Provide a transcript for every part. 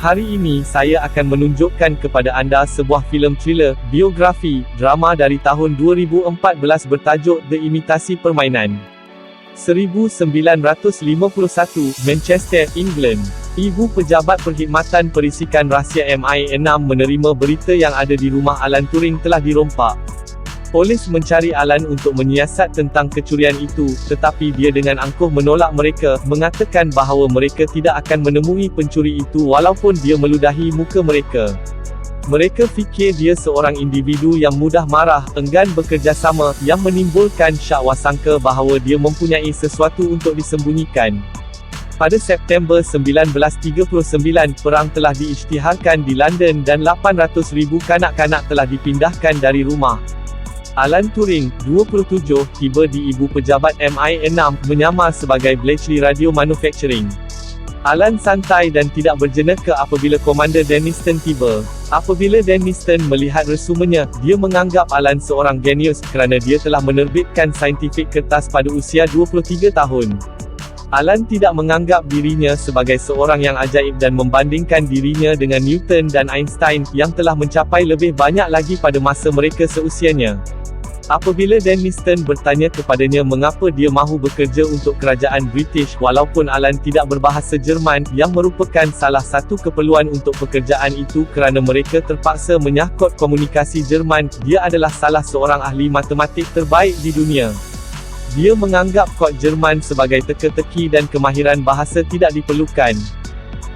Hari ini saya akan menunjukkan kepada anda sebuah filem thriller, biografi, drama dari tahun 2014 bertajuk The Imitasi Permainan. 1951, Manchester, England. Ibu pejabat perkhidmatan perisikan rahsia MI6 menerima berita yang ada di rumah Alan Turing telah dirompak. Polis mencari Alan untuk menyiasat tentang kecurian itu, tetapi dia dengan angkuh menolak mereka, mengatakan bahawa mereka tidak akan menemui pencuri itu walaupun dia meludahi muka mereka. Mereka fikir dia seorang individu yang mudah marah, enggan bekerjasama, yang menimbulkan syak wasangka bahawa dia mempunyai sesuatu untuk disembunyikan. Pada September 1939, perang telah diisytiharkan di London dan 800,000 kanak-kanak telah dipindahkan dari rumah. Alan Turing, 27, tiba di ibu pejabat MI6, menyamar sebagai Bletchley Radio Manufacturing. Alan santai dan tidak berjenaka apabila Komander Denniston tiba. Apabila Denniston melihat resumenya, dia menganggap Alan seorang genius, kerana dia telah menerbitkan saintifik kertas pada usia 23 tahun. Alan tidak menganggap dirinya sebagai seorang yang ajaib dan membandingkan dirinya dengan Newton dan Einstein, yang telah mencapai lebih banyak lagi pada masa mereka seusianya. Apabila Denniston bertanya kepadanya mengapa dia mahu bekerja untuk kerajaan British walaupun Alan tidak berbahasa Jerman, yang merupakan salah satu keperluan untuk pekerjaan itu kerana mereka terpaksa menyahkot komunikasi Jerman, dia adalah salah seorang ahli matematik terbaik di dunia. Dia menganggap kod Jerman sebagai teka-teki dan kemahiran bahasa tidak diperlukan.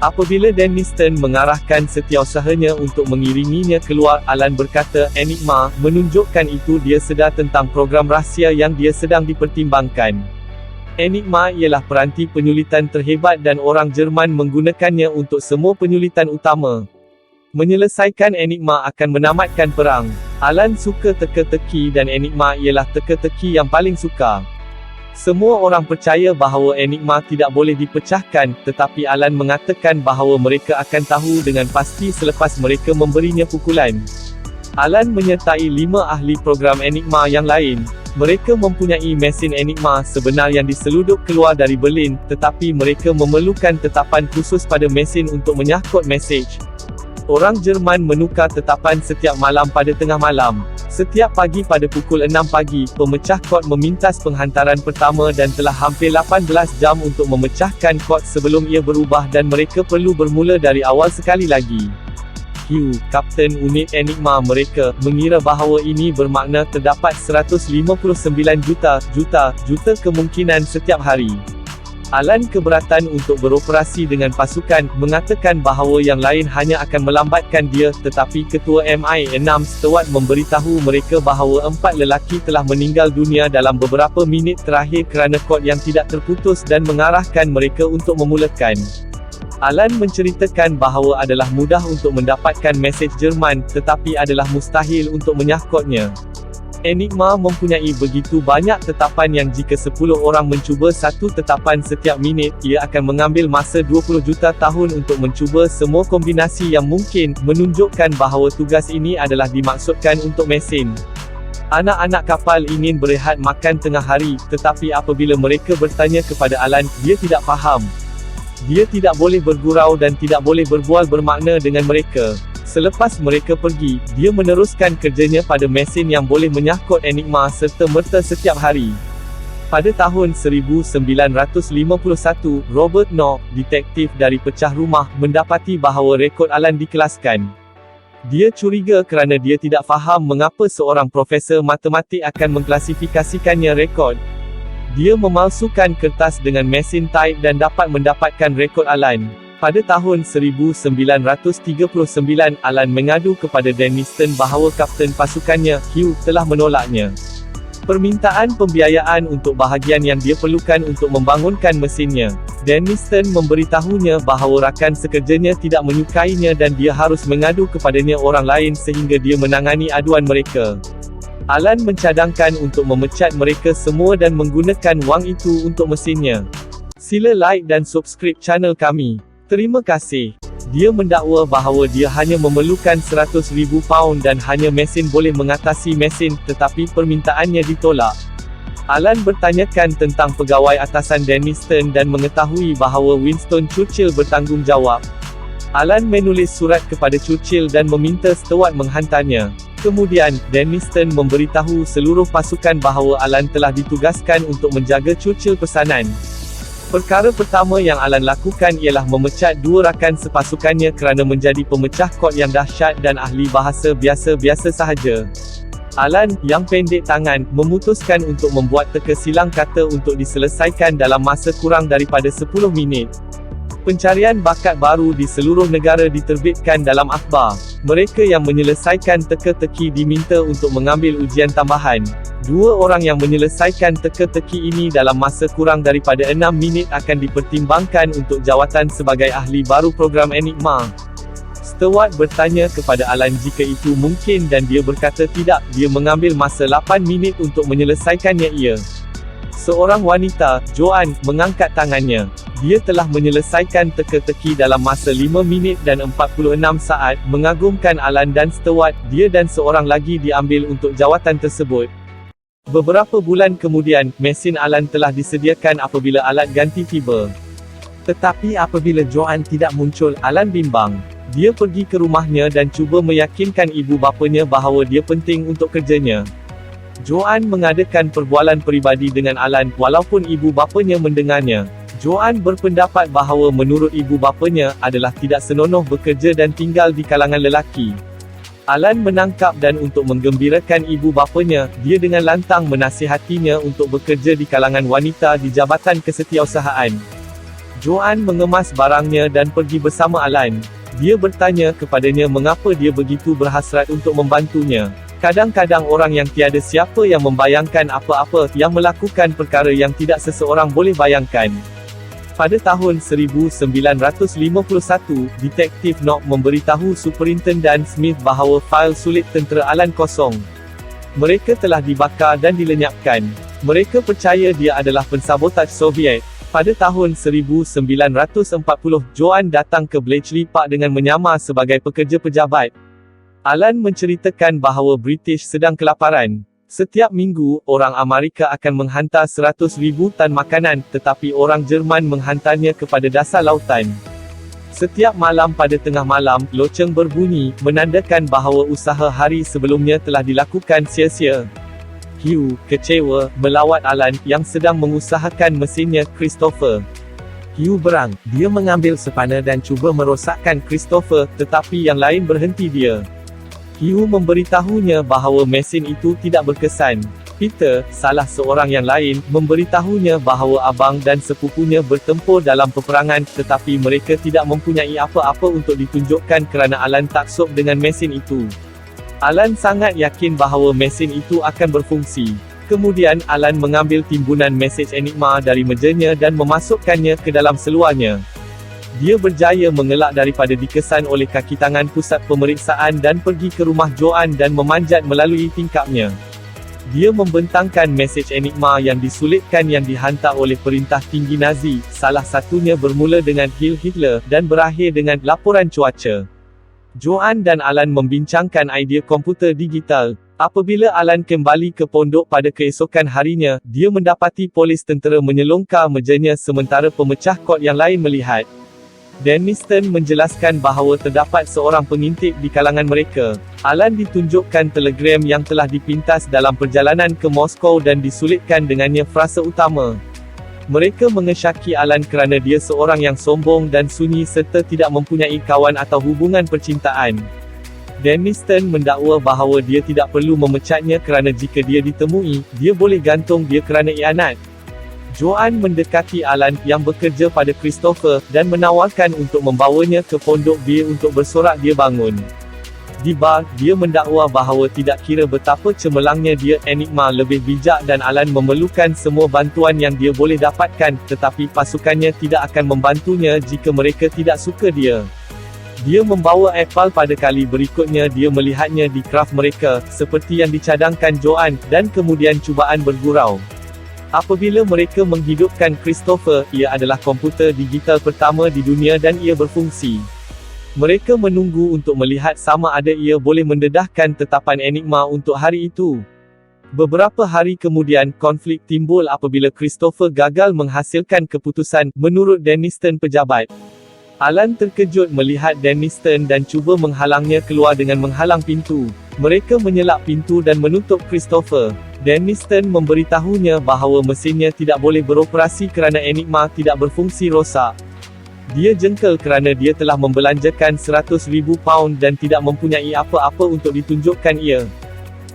Apabila Denniston mengarahkan setiausahanya untuk mengiringinya keluar, Alan berkata, "Enigma," menunjukkan itu dia sedar tentang program rahsia yang dia sedang dipertimbangkan. Enigma ialah peranti penyulitan terhebat dan orang Jerman menggunakannya untuk semua penyulitan utama. Menyelesaikan Enigma akan menamatkan perang. Alan suka teka-teki dan Enigma ialah teka-teki yang paling suka. Semua orang percaya bahawa Enigma tidak boleh dipecahkan, tetapi Alan mengatakan bahawa mereka akan tahu dengan pasti selepas mereka memberinya pukulan. Alan menyertai 5 ahli program Enigma yang lain. Mereka mempunyai mesin Enigma sebenar yang diseludup keluar dari Berlin, tetapi mereka memerlukan tetapan khusus pada mesin untuk menyahkot mesej. Orang Jerman menukar tetapan setiap malam pada tengah malam. Setiap pagi pada pukul 6 pagi, pemecah kod memintas penghantaran pertama dan telah hampir 18 jam untuk memecahkan kod sebelum ia berubah dan mereka perlu bermula dari awal sekali lagi. Hugh, kapten unit Enigma mereka, mengira bahawa ini bermakna terdapat 159 juta kemungkinan setiap hari. Alan keberatan untuk beroperasi dengan pasukan, mengatakan bahawa yang lain hanya akan melambatkan dia, tetapi ketua MI6 Stewart memberitahu mereka bahawa 4 lelaki telah meninggal dunia dalam beberapa minit terakhir kerana kod yang tidak terputus dan mengarahkan mereka untuk memulakan. Alan menceritakan bahawa adalah mudah untuk mendapatkan mesej Jerman, tetapi adalah mustahil untuk menyahkotnya. Enigma mempunyai begitu banyak tetapan yang jika 10 orang mencuba satu tetapan setiap minit, ia akan mengambil masa 20 juta tahun untuk mencuba semua kombinasi yang mungkin, menunjukkan bahawa tugas ini adalah dimaksudkan untuk mesin. Anak-anak kapal ingin berehat makan tengah hari, tetapi apabila mereka bertanya kepada Alan, dia tidak faham. Dia tidak boleh bergurau dan tidak boleh berbual bermakna dengan mereka. Selepas mereka pergi, dia meneruskan kerjanya pada mesin yang boleh menyahkot Enigma serta merta setiap hari. Pada tahun 1951, Robert Knox, detektif dari pecah rumah, mendapati bahawa rekod Alan dikelaskan. Dia curiga kerana dia tidak faham mengapa seorang profesor matematik akan mengklasifikasikannya rekod. Dia memalsukan kertas dengan mesin type dan dapat mendapatkan rekod Alan. Pada tahun 1939, Alan mengadu kepada Denniston bahawa kapten pasukannya, Hugh, telah menolaknya. Permintaan pembiayaan untuk bahagian yang dia perlukan untuk membangunkan mesinnya. Denniston memberitahunya bahawa rakan sekerjanya tidak menyukainya dan dia harus mengadu kepadanya orang lain sehingga dia menangani aduan mereka. Alan mencadangkan untuk memecat mereka semua dan menggunakan wang itu untuk mesinnya. Sila like dan subscribe channel kami. Terima kasih. Dia mendakwa bahawa dia hanya memerlukan 100,000 pound dan hanya mesin boleh mengatasi mesin, tetapi permintaannya ditolak. Alan bertanyakan tentang pegawai atasan Denniston dan mengetahui bahawa Winston Churchill bertanggungjawab. Alan menulis surat kepada Churchill dan meminta Stewart menghantarnya. Kemudian, Denniston memberitahu seluruh pasukan bahawa Alan telah ditugaskan untuk menjaga Churchill pesanan. Perkara pertama yang Alan lakukan ialah memecat dua rakan sepasukannya kerana menjadi pemecah kod yang dahsyat dan ahli bahasa biasa-biasa sahaja. Alan, yang pendek tangan, memutuskan untuk membuat teka silang kata untuk diselesaikan dalam masa kurang daripada 10 minit. Pencarian bakat baru di seluruh negara diterbitkan dalam akhbar. Mereka yang menyelesaikan teka-teki diminta untuk mengambil ujian tambahan. Dua orang yang menyelesaikan teka-teki ini dalam masa kurang daripada 6 minit akan dipertimbangkan untuk jawatan sebagai ahli baru program Enigma. Stewart bertanya kepada Alan jika itu mungkin dan dia berkata tidak, dia mengambil masa 8 minit untuk menyelesaikannya. Seorang wanita, Joan, mengangkat tangannya. Dia telah menyelesaikan teka-teki dalam masa 5 minit dan 46 saat. Mengagumkan Alan dan Stewart, dia dan seorang lagi diambil untuk jawatan tersebut. Beberapa bulan kemudian, mesin Alan telah disediakan apabila alat ganti tiba. Tetapi apabila Joan tidak muncul, Alan bimbang. Dia pergi ke rumahnya dan cuba meyakinkan ibu bapanya bahawa dia penting untuk kerjanya. Joan mengadakan perbualan peribadi dengan Alan, walaupun ibu bapanya mendengarnya. Joan berpendapat bahawa menurut ibu bapanya, adalah tidak senonoh bekerja dan tinggal di kalangan lelaki. Alan menangkap dan untuk menggembirakan ibu bapanya, dia dengan lantang menasihatinya untuk bekerja di kalangan wanita di Jabatan Kesetiausahaan. Joan mengemas barangnya dan pergi bersama Alan. Dia bertanya kepadanya mengapa dia begitu berhasrat untuk membantunya. Kadang-kadang orang yang tiada siapa yang membayangkan apa-apa, yang melakukan perkara yang tidak seseorang boleh bayangkan. Pada tahun 1951, Detektif Knock memberitahu Superintendent Smith bahawa fail sulit tentera Alan kosong. Mereka telah dibakar dan dilenyapkan. Mereka percaya dia adalah pensabotaj Soviet. Pada tahun 1940, Joan datang ke Bletchley Park dengan menyamar sebagai pekerja pejabat. Alan menceritakan bahawa British sedang kelaparan. Setiap minggu, orang Amerika akan menghantar 100,000 tan makanan, tetapi orang Jerman menghantarnya kepada dasar lautan. Setiap malam pada tengah malam, loceng berbunyi, menandakan bahawa usaha hari sebelumnya telah dilakukan sia-sia. Hugh, kecewa, melawat Alan, yang sedang mengusahakan mesinnya Christopher. Hugh berang, dia mengambil sepana dan cuba merosakkan Christopher, tetapi yang lain berhenti dia. Hugh memberitahunya bahawa mesin itu tidak berkesan. Peter, salah seorang yang lain, memberitahunya bahawa abang dan sepupunya bertempur dalam peperangan, tetapi mereka tidak mempunyai apa-apa untuk ditunjukkan kerana Alan taksub dengan mesin itu. Alan sangat yakin bahawa mesin itu akan berfungsi. Kemudian, Alan mengambil timbunan mesej Enigma dari mejanya dan memasukkannya ke dalam seluarnya. Dia berjaya mengelak daripada dikesan oleh kaki tangan pusat pemeriksaan dan pergi ke rumah Joan dan memanjat melalui tingkapnya. Dia membentangkan mesej Enigma yang disulitkan yang dihantar oleh perintah tinggi Nazi, salah satunya bermula dengan Heil Hitler, dan berakhir dengan laporan cuaca. Joan dan Alan membincangkan idea komputer digital. Apabila Alan kembali ke pondok pada keesokan harinya, dia mendapati polis tentera menyelongkar mejanya sementara pemecah kod yang lain melihat. Denniston menjelaskan bahawa terdapat seorang pengintip di kalangan mereka. Alan ditunjukkan telegram yang telah dipintas dalam perjalanan ke Moskow dan disulitkan dengannya frasa utama. Mereka mengesyaki Alan kerana dia seorang yang sombong dan sunyi serta tidak mempunyai kawan atau hubungan percintaan. Denniston mendakwa bahawa dia tidak perlu memecatnya kerana jika dia ditemui, dia boleh gantung dia kerana ianat. Joan mendekati Alan, yang bekerja pada Christopher, dan menawarkan untuk membawanya ke pondok bir untuk bersorak dia bangun. Di bar, dia mendakwa bahawa tidak kira betapa cemerlangnya dia, Enigma lebih bijak dan Alan memerlukan semua bantuan yang dia boleh dapatkan, tetapi pasukannya tidak akan membantunya jika mereka tidak suka dia. Dia membawa Apple pada kali berikutnya dia melihatnya di kraft mereka, seperti yang dicadangkan Joan, dan kemudian cubaan bergurau. Apabila mereka menghidupkan Christopher, ia adalah komputer digital pertama di dunia dan ia berfungsi. Mereka menunggu untuk melihat sama ada ia boleh mendedahkan tetapan Enigma untuk hari itu. Beberapa hari kemudian, konflik timbul apabila Christopher gagal menghasilkan keputusan, menurut Denniston pejabat. Alan terkejut melihat Denniston dan cuba menghalangnya keluar dengan menghalang pintu. Mereka menyelak pintu dan menutup Christopher. Denniston memberitahunya bahawa mesinnya tidak boleh beroperasi kerana Enigma tidak berfungsi rosak. Dia jengkel kerana dia telah membelanjakan £100,000 dan tidak mempunyai apa-apa untuk ditunjukkan ia.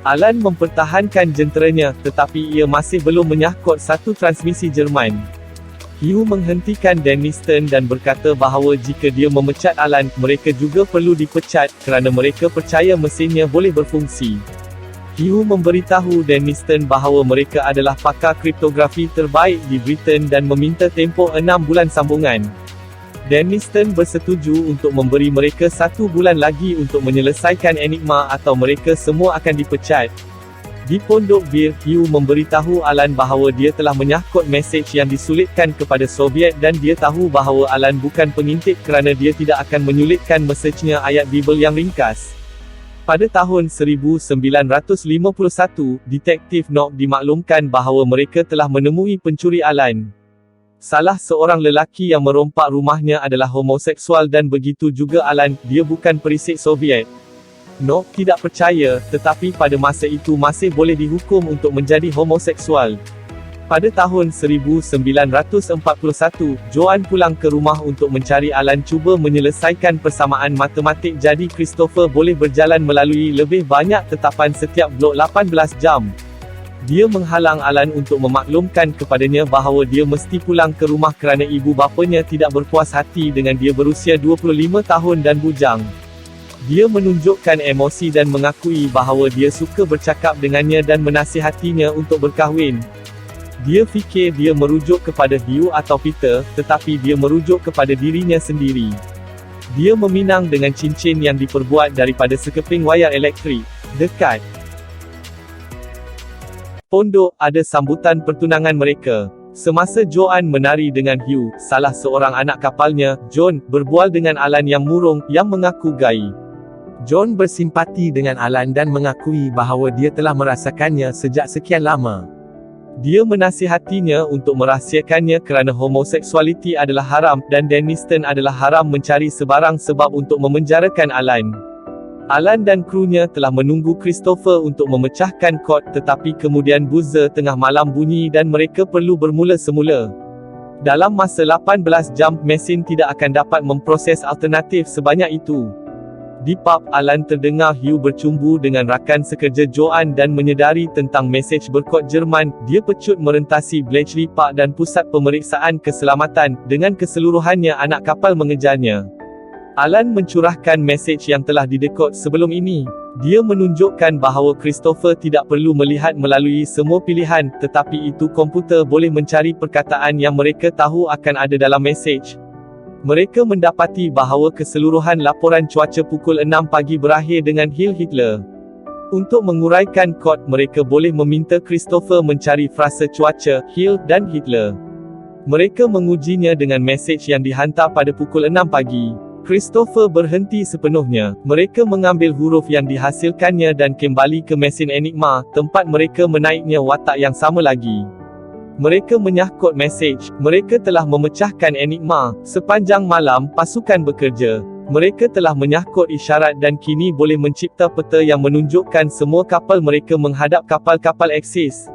Alan mempertahankan jenteranya, tetapi ia masih belum menyahkot satu transmisi Jerman. Hugh menghentikan Denniston dan berkata bahawa jika dia memecat Alan, mereka juga perlu dipecat, kerana mereka percaya mesinnya boleh berfungsi. Hugh memberitahu Denniston bahawa mereka adalah pakar kriptografi terbaik di Britain dan meminta tempoh 6 bulan sambungan. Denniston bersetuju untuk memberi mereka 1 bulan lagi untuk menyelesaikan Enigma atau mereka semua akan dipecat. Di Pondok Bir, Hugh memberitahu Alan bahawa dia telah menyahkot mesej yang disulitkan kepada Soviet dan dia tahu bahawa Alan bukan pengintip kerana dia tidak akan menyulitkan mesejnya ayat Bibel yang ringkas. Pada tahun 1951, Detektif Knock dimaklumkan bahawa mereka telah menemui pencuri Alan. Salah seorang lelaki yang merompak rumahnya adalah homoseksual dan begitu juga Alan, dia bukan perisik Soviet. Knock tidak percaya, tetapi pada masa itu masih boleh dihukum untuk menjadi homoseksual. Pada tahun 1941, Joan pulang ke rumah untuk mencari Alan cuba menyelesaikan persamaan matematik jadi Christopher boleh berjalan melalui lebih banyak tetapan setiap blok 18 jam. Dia menghalang Alan untuk memaklumkan kepadanya bahawa dia mesti pulang ke rumah kerana ibu bapanya tidak berpuas hati dengan dia berusia 25 tahun dan bujang. Dia menunjukkan emosi dan mengakui bahawa dia suka bercakap dengannya dan menasihatinya untuk berkahwin. Dia fikir dia merujuk kepada Hugh atau Peter, tetapi dia merujuk kepada dirinya sendiri. Dia meminang dengan cincin yang diperbuat daripada sekeping wayar elektrik. Dekat pondok, ada sambutan pertunangan mereka. Semasa Joan menari dengan Hugh, salah seorang anak kapalnya, John, berbual dengan Alan yang murung, yang mengaku gai. John bersimpati dengan Alan dan mengakui bahawa dia telah merasakannya sejak sekian lama. Dia menasihatinya untuk merahsiakannya kerana homoseksualiti adalah haram, dan Denniston adalah haram mencari sebarang sebab untuk memenjarakan Alan. Alan dan krunya telah menunggu Christopher untuk memecahkan kod, tetapi kemudian buzzer tengah malam bunyi dan mereka perlu bermula semula. Dalam masa 18 jam, mesin tidak akan dapat memproses alternatif sebanyak itu. Di pub, Alan terdengar Hugh bercumbu dengan rakan sekerja Joan dan menyedari tentang mesej berkod Jerman. Dia pecut merentasi Bletchley Park dan pusat pemeriksaan keselamatan. Dengan keseluruhannya anak kapal mengejarnya. Alan mencurahkan mesej yang telah didekod sebelum ini. Dia menunjukkan bahawa Christopher tidak perlu melihat melalui semua pilihan, tetapi itu komputer boleh mencari perkataan yang mereka tahu akan ada dalam mesej. Mereka mendapati bahawa keseluruhan laporan cuaca pukul 6 pagi berakhir dengan Heil Hitler. Untuk menguraikan kod, mereka boleh meminta Christopher mencari frasa cuaca, Heil, dan Hitler. Mereka mengujinya dengan mesej yang dihantar pada pukul 6 pagi. Christopher berhenti sepenuhnya. Mereka mengambil huruf yang dihasilkannya dan kembali ke mesin Enigma, tempat mereka menaiknya watak yang sama lagi. Mereka menyahkot mesej. Mereka telah memecahkan Enigma. Sepanjang malam, pasukan bekerja. Mereka telah menyahkot isyarat dan kini boleh mencipta peta yang menunjukkan semua kapal mereka menghadap kapal-kapal Axis.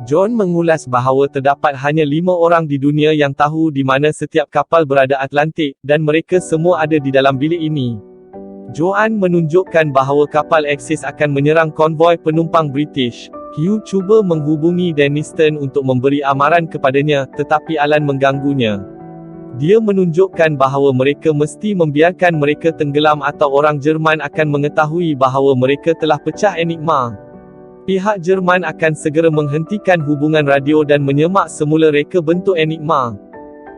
John mengulas bahawa terdapat hanya 5 orang di dunia yang tahu di mana setiap kapal berada Atlantik, dan mereka semua ada di dalam bilik ini. Joan menunjukkan bahawa kapal Axis akan menyerang konvoi penumpang British. Hugh cuba menghubungi Denniston untuk memberi amaran kepadanya, tetapi Alan mengganggunya. Dia menunjukkan bahawa mereka mesti membiarkan mereka tenggelam atau orang Jerman akan mengetahui bahawa mereka telah pecah Enigma. Pihak Jerman akan segera menghentikan hubungan radio dan menyemak semula reka bentuk Enigma.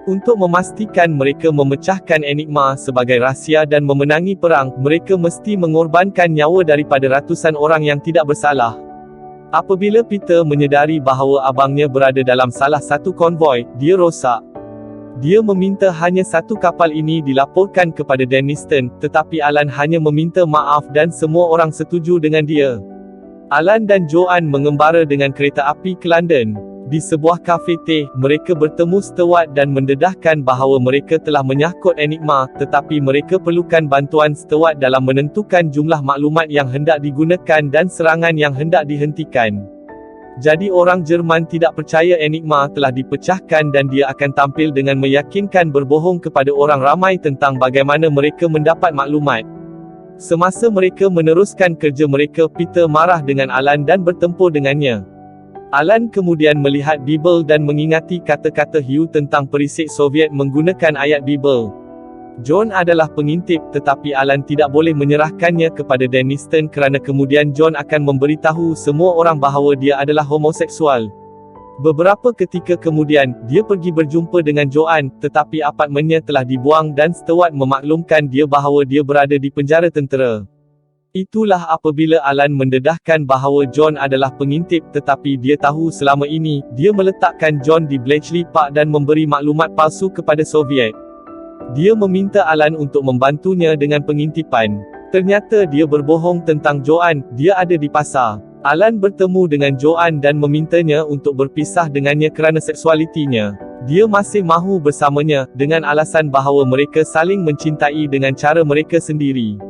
Untuk memastikan mereka memecahkan Enigma sebagai rahsia dan memenangi perang, mereka mesti mengorbankan nyawa daripada ratusan orang yang tidak bersalah. Apabila Peter menyedari bahawa abangnya berada dalam salah satu konvoi, dia rosak. Dia meminta hanya satu kapal ini dilaporkan kepada Denniston, tetapi Alan hanya meminta maaf dan semua orang setuju dengan dia. Alan dan Joan mengembara dengan kereta api ke London. Di sebuah kafe teh, mereka bertemu steward dan mendedahkan bahawa mereka telah menyahkot Enigma, tetapi mereka perlukan bantuan steward dalam menentukan jumlah maklumat yang hendak digunakan dan serangan yang hendak dihentikan. Jadi orang Jerman tidak percaya Enigma telah dipecahkan dan dia akan tampil dengan meyakinkan berbohong kepada orang ramai tentang bagaimana mereka mendapat maklumat. Semasa mereka meneruskan kerja mereka, Peter marah dengan Alan dan bertempur dengannya. Alan kemudian melihat Bibel dan mengingati kata-kata Hugh tentang perisik Soviet menggunakan ayat Bibel. John adalah pengintip, tetapi Alan tidak boleh menyerahkannya kepada Denniston kerana kemudian John akan memberitahu semua orang bahawa dia adalah homoseksual. Beberapa ketika kemudian, dia pergi berjumpa dengan Joan, tetapi apartmennya telah dibuang dan steward memaklumkan dia bahawa dia berada di penjara tentera. Itulah apabila Alan mendedahkan bahawa John adalah pengintip, tetapi dia tahu selama ini, dia meletakkan John di Bletchley Park dan memberi maklumat palsu kepada Soviet. Dia meminta Alan untuk membantunya dengan pengintipan. Ternyata dia berbohong tentang Joan, dia ada di pasar. Alan bertemu dengan Joan dan memintanya untuk berpisah dengannya kerana seksualitinya. Dia masih mahu bersamanya, dengan alasan bahawa mereka saling mencintai dengan cara mereka sendiri.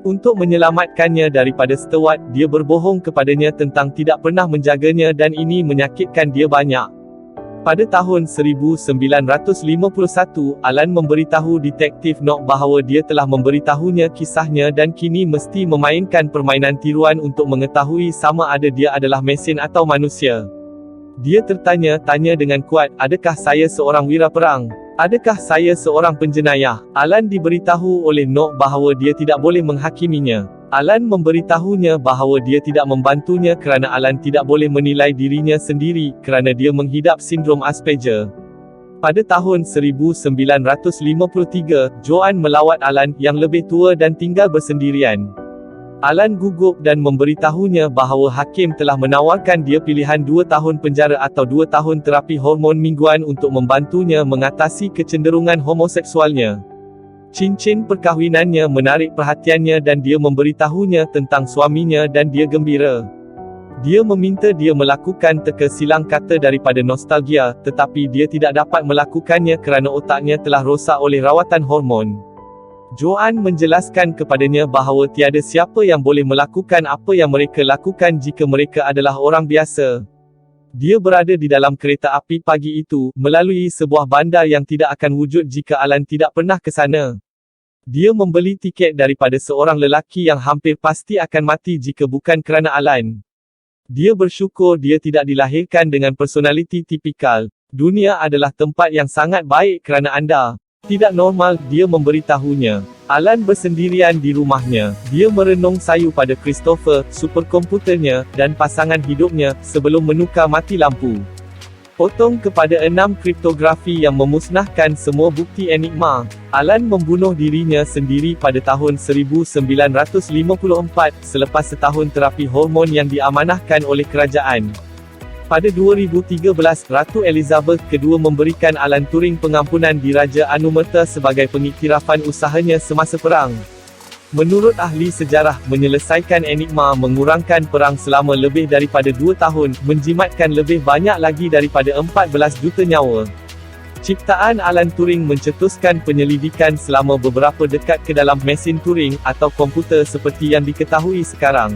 Untuk menyelamatkannya daripada steward, dia berbohong kepadanya tentang tidak pernah menjaganya dan ini menyakitkan dia banyak. Pada tahun 1951, Alan memberitahu detektif Knock bahawa dia telah memberitahunya kisahnya dan kini mesti memainkan permainan tiruan untuk mengetahui sama ada dia adalah mesin atau manusia. Dia tertanya-tanya dengan kuat, adakah saya seorang wira perang? Adakah saya seorang penjenayah? Alan diberitahu oleh Knock bahawa dia tidak boleh menghakiminya. Alan memberitahunya bahawa dia tidak membantunya kerana Alan tidak boleh menilai dirinya sendiri, kerana dia menghidap sindrom Asperger. Pada tahun 1953, Joan melawat Alan, yang lebih tua dan tinggal bersendirian. Alan gugup dan memberitahunya bahawa hakim telah menawarkan dia pilihan 2 tahun penjara atau 2 tahun terapi hormon mingguan untuk membantunya mengatasi kecenderungan homoseksualnya. Cincin perkahwinannya menarik perhatiannya dan dia memberitahunya tentang suaminya dan dia gembira. Dia meminta dia melakukan teka silang kata daripada nostalgia, tetapi dia tidak dapat melakukannya kerana otaknya telah rosak oleh rawatan hormon. Joan menjelaskan kepadanya bahawa tiada siapa yang boleh melakukan apa yang mereka lakukan jika mereka adalah orang biasa. Dia berada di dalam kereta api pagi itu, melalui sebuah bandar yang tidak akan wujud jika Alan tidak pernah ke sana. Dia membeli tiket daripada seorang lelaki yang hampir pasti akan mati jika bukan kerana Alan. Dia bersyukur dia tidak dilahirkan dengan personaliti tipikal. Dunia adalah tempat yang sangat baik kerana anda. Tidak normal, dia memberitahunya. Alan bersendirian di rumahnya. Dia merenung sayu pada Christopher, superkomputernya, dan pasangan hidupnya, sebelum menukar mati lampu. Potong kepada 6 kriptografi yang memusnahkan semua bukti Enigma. Alan membunuh dirinya sendiri pada tahun 1954, selepas setahun terapi hormon yang diamanahkan oleh kerajaan. Pada 2013, Ratu Elizabeth II memberikan Alan Turing pengampunan di Raja Anumerta sebagai pengiktirafan usahanya semasa perang. Menurut ahli sejarah, menyelesaikan Enigma mengurangkan perang selama lebih daripada 2 tahun, menjimatkan lebih banyak lagi daripada 14 juta nyawa. Ciptaan Alan Turing mencetuskan penyelidikan selama beberapa dekad ke dalam mesin Turing, atau komputer seperti yang diketahui sekarang.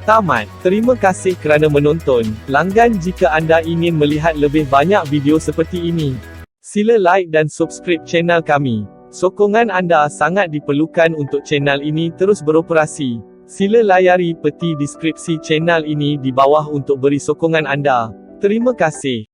Tamat. Terima kasih kerana menonton. Langgan jika anda ingin melihat lebih banyak video seperti ini. Sila like dan subscribe channel kami. Sokongan anda sangat diperlukan untuk channel ini terus beroperasi. Sila layari peti deskripsi channel ini di bawah untuk beri sokongan anda. Terima kasih.